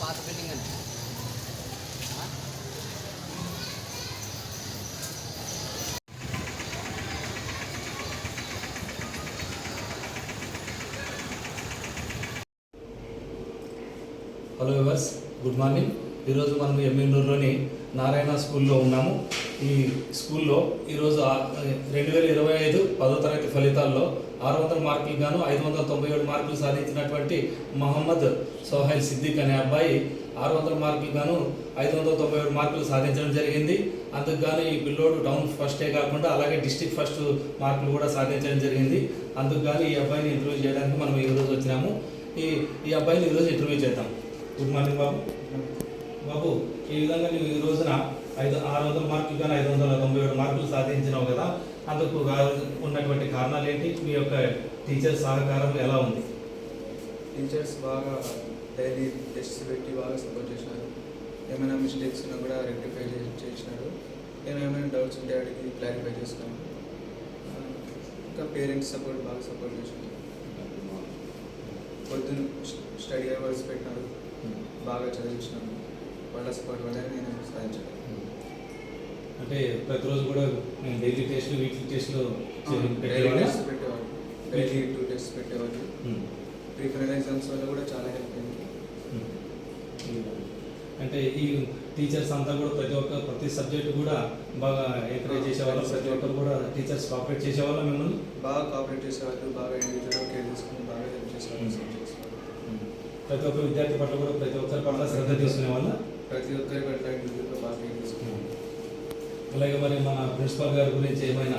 పాత బిల్డింగ్ అని hello viewers, good morning. ఈరోజు మనం ఎమ్మెల్యూరులోని నారాయణ స్కూల్లో ఉన్నాము. ఈ స్కూల్లో ఈరోజు 2025 10వ తరగతి ఫలితాల్లో 600 మార్కులు గాను 597 మార్కులు సాధించినటువంటి మహమ్మద్ సోహైల్ సిద్దిక్ అనే అబ్బాయి 600 మార్కులు గాను 597 మార్కులు సాధించడం జరిగింది. అందుకు గాను ఈ పిల్లోడు టౌన్ ఫస్టే కాకుండా అలాగే డిస్ట్రిక్ట్ ఫస్ట్ మార్కులు కూడా సాధించడం జరిగింది. అందుకు గాను ఈ అబ్బాయిని ఇంటర్వ్యూ చేయడానికి మనం ఈరోజు వచ్చినాము. ఈ అబ్బాయిని ఈరోజు ఇంటర్వ్యూ చేద్దాం. గుడ్ మార్నింగ్ బాబు. బాబు, ఈ విధంగా నువ్వు ఈ రోజున 600 మార్కులు కానీ 597 మార్కులు సాధించినావు కదా, అందుకు ఉన్నటువంటి కారణాలు ఏంటి? మీ యొక్క టీచర్ సహకారం ఎలా ఉంది? టీచర్స్ బాగా డైలీ టెస్ట్స్ పెట్టి బాగా సపోర్ట్ చేసినారు. ఏమైనా మిస్టేక్స్ ఉన్నా కూడా రెక్టిఫై చేసినారు. ఏమైనా డౌట్స్ ఉంటే అడిగి క్లారిఫై చేసినాను. ఇంకా పేరెంట్స్ బాగా సపోర్ట్ చేసినారు. పొద్దున్న స్టడీ అవర్స్ పెట్టినారు, బాగా చదివించినాను. వాళ్ళ సపోర్ట్ వల్ల నేను సాధించాను. అంటే ప్రతిరోజు కూడా డైలీ టెస్ట్లు, వీక్లీ టెస్ట్లు పెట్టేవాళ్ళు. డైలీ 2 టెస్ట్ పెట్టేవాళ్ళు. ప్రీ ఫైనల్ ఎగ్జామ్స్ వల్ల కూడా చాలా హెల్ప్ అయింది. అంటే ఈ టీచర్స్ అంతా కూడా ప్రతి సబ్జెక్ట్ కూడా బాగా ఎంకరేజ్ చేసేవాళ్ళు. ప్రతి ఒక్కరు కూడా టీచర్స్ కోఆపరేట్ చేసేవాళ్ళు. మిమ్మల్ని బాగా కోఆపరేట్ చేసేవాళ్ళు. బాగా ఇండివిజువల్ కేర్ తీసుకుని బాగా హెల్ప్ చేసేవాళ్ళు. ప్రతి ఒక్క విద్యార్థి పట్ల కూడా ప్రతి ఒక్కరి పట్ల శ్రద్ధ తీసుకునే వాళ్ళ. ప్రతి ఒక్కరి పట్ల ఇండివిజువల్గా బాగా కేర్ తీసుకున్నాం. అలాగే మరి మన ప్రిన్సిపాల్ గారి గురించి ఏమైనా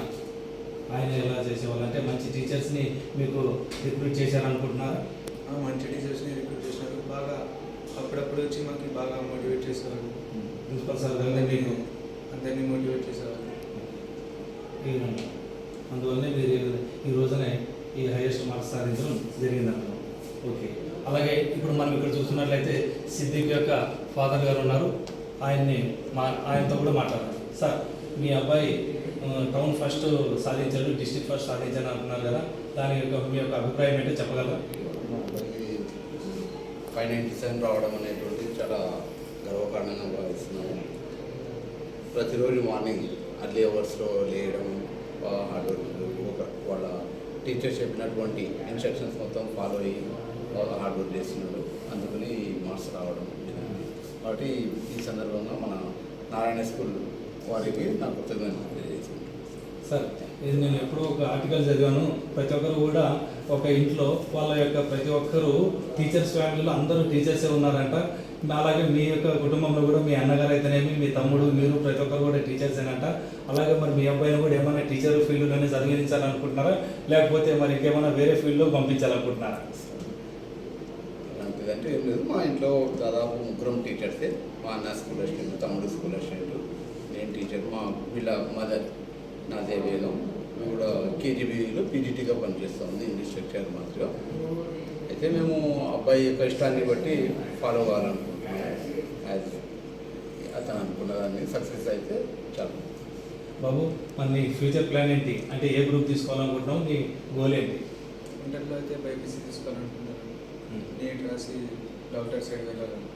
ఆయన ఎలా చేసేవాళ్ళు? అంటే మంచి టీచర్స్ని మీకు రిక్రూట్ చేశారనుకుంటున్నారా? మంచి టీచర్స్ని రిక్రూట్ చేసినారు. బాగా అప్పుడప్పుడు వచ్చి మాకు బాగా మోటివేట్ చేసేవాళ్ళు. ప్రిన్సిపల్ సార్ అందరినీ మోటివేట్ చేసేవాళ్ళు. అందువల్లనే మీరు ఈ రోజునే ఈ హైయెస్ట్ మార్క్స్ సాధించడం జరిగిందన్నమాట. ఓకే. అలాగే ఇప్పుడు మనం ఇక్కడ చూస్తున్నట్లయితే సిద్దిక్ యొక్క ఫాదర్ గారు ఉన్నారు. ఆయనతో కూడా మాట్లాడాలి. సార్, మీ అబ్బాయి టౌన్ ఫస్ట్ సాధించాడు, డిస్ట్రిక్ట్ ఫస్ట్ సాధించాను అంటున్నారు కదా, దాని యొక్క మీ యొక్క అభిప్రాయం ఏంటో చెప్పగలరా? 597 రావడం అనేటువంటి చాలా గర్వకారణంగా భావిస్తున్నాము. ప్రతిరోజు మార్నింగ్ అర్లీ అవర్స్లో లేయడం, హార్డ్ వర్క్, వాళ్ళ టీచర్స్ చెప్పినటువంటి ఇన్స్ట్రక్షన్స్ మొత్తం ఫాలో అయ్యి బాగా హార్డ్ వర్క్ చేస్తున్నాడు. అందుకని మార్క్స్ రావడం. కాబట్టి ఈ సందర్భంగా మన నారాయణ స్కూల్ వారికి నాకు కృతజ్ఞతలు తెలియజేస్తున్నాను. సార్, ఇది నేను ఎప్పుడూ ఒక ఆర్టికల్ చదివాను. ప్రతి ఒక్కరు కూడా ఒక ఇంట్లో వాళ్ళ యొక్క ప్రతి ఒక్కరు టీచర్స్ ఫ్యామిలీలో అందరూ టీచర్సే ఉన్నారంట. అలాగే మీ యొక్క కుటుంబంలో కూడా మీ అన్నగారు అయితేనేమి, మీ తమ్ముడు, మీరు ప్రతి ఒక్కరు కూడా టీచర్సేనంట. అలాగే మరి మీ అబ్బాయిని కూడా ఏమైనా టీచర్ ఫీల్డ్లోనే చదివించాలనుకుంటున్నారా, లేకపోతే మరి ఇంకేమైనా వేరే ఫీల్డ్లో పంపించాలనుకుంటున్నారా? అలాంటిదంటే ఏం లేదు. మా ఇంట్లో దాదాపు 3 టీచర్సే. మా అన్న స్కూల్ అసిస్టెంట్, తమ్ముడు స్కూల్ అసిస్టెంట్, నేను టీచర్. వీళ్ళ మదర్ నాదే వేగం. మేము కూడా కేజీబీలో పీజీటీగా పనిచేస్తాము, ఇంగ్లీష్ లెక్చర్ మాత్రం. అయితే మేము అబ్బాయి యొక్క ఇష్టాన్ని బట్టి ఫాలో కావాలనుకుంటున్నాము. అతను అనుకున్న దాన్ని సక్సెస్ అయితే చాలు. బాబు, మరి నీ ఫ్యూచర్ ప్లాన్ ఏంటి? అంటే ఏ గ్రూప్ తీసుకోవాలనుకుంటున్నావు? నీ గోల్ ఏంటి? ఇంటర్లో అయితే బైపీసీ తీసుకోవాలనుకుంటున్నాను. నీట్ రాసి డాక్టర్ సైడ్ వెళ్ళాలని.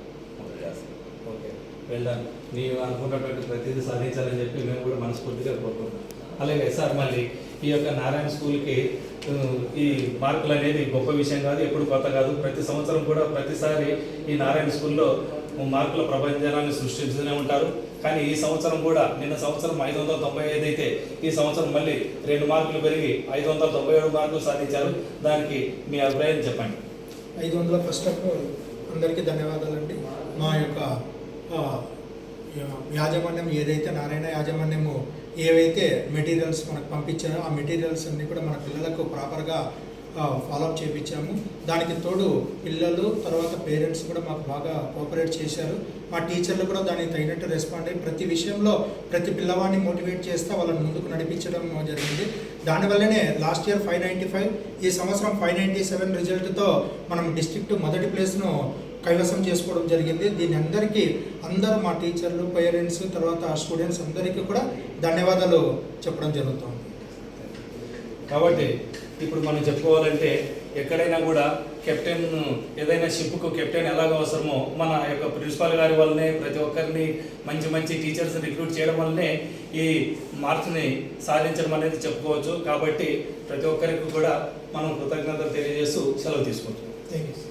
ఓకే, వెళ్దాం. నీవు అనుకున్నటువంటి ప్రతిదీ సాధించాలని చెప్పి మేము కూడా మనస్ఫూర్తిగా కోరుకుంటున్నాం. అలాగే సార్, మళ్ళీ ఈ యొక్క నారాయణ స్కూల్కి ఈ మార్కులు అనేది గొప్ప విషయం కాదు, ఎప్పుడు కొత్త కాదు. ప్రతి సంవత్సరం కూడా ప్రతిసారి ఈ నారాయణ స్కూల్లో మార్కుల ప్రపంచాన్ని సృష్టిస్తూనే ఉంటారు. కానీ ఈ సంవత్సరం కూడా, నిన్న సంవత్సరం 595 అయితే ఈ సంవత్సరం మళ్ళీ 2 మార్కులు పెరిగి 597 మార్కులు సాధించారు. దానికి మీ అభిప్రాయం చెప్పండి. 500 ఫస్ట్ ఆఫ్ ఆల్ అందరికీ ధన్యవాదాలండి. మా యొక్క యాజమాన్యం ఏదైతే నారాయణ యాజమాన్యము ఏవైతే మెటీరియల్స్ మనకు పంపించారో ఆ మెటీరియల్స్ అన్నీ కూడా మన పిల్లలకు ప్రాపర్గా ఫాలోఅప్ చేయించాము. దానికి తోడు పిల్లలు తర్వాత పేరెంట్స్ కూడా మాకు బాగా కోఆపరేట్ చేశారు. మా టీచర్లు కూడా దానికి తగినట్టు రెస్పాండ్ అయ్యి ప్రతి విషయంలో ప్రతి పిల్లవాడిని మోటివేట్ చేస్తూ వాళ్ళని ముందుకు నడిపించడం జరిగింది. దానివల్లనే లాస్ట్ ఇయర్ 595, ఈ సంవత్సరం 597 రిజల్ట్తో మనం డిస్ట్రిక్ట్ మొదటి ప్లేస్ను కైవసం చేసుకోవడం జరిగింది. దీని అందరూ మా టీచర్లు, పేరెంట్స్, తర్వాత స్టూడెంట్స్ అందరికీ కూడా ధన్యవాదాలు చెప్పడం జరుగుతుంది. కాబట్టి ఇప్పుడు మనం చెప్పుకోవాలంటే ఎక్కడైనా కూడా కెప్టెన్ ఏదైనా షిప్కు కెప్టెన్ ఎలాగ అవసరమో మన యొక్క ప్రిన్సిపాల్ గారి వల్లనే ప్రతి ఒక్కరిని మంచి మంచి టీచర్స్ రిక్రూట్ చేయడం వల్లనే ఈ మార్క్స్ని సాధించడం అనేది చెప్పుకోవచ్చు. కాబట్టి ప్రతి ఒక్కరికి కూడా మనం కృతజ్ఞతలు తెలియజేస్తూ సెలవు తీసుకుంటాం. Thank you.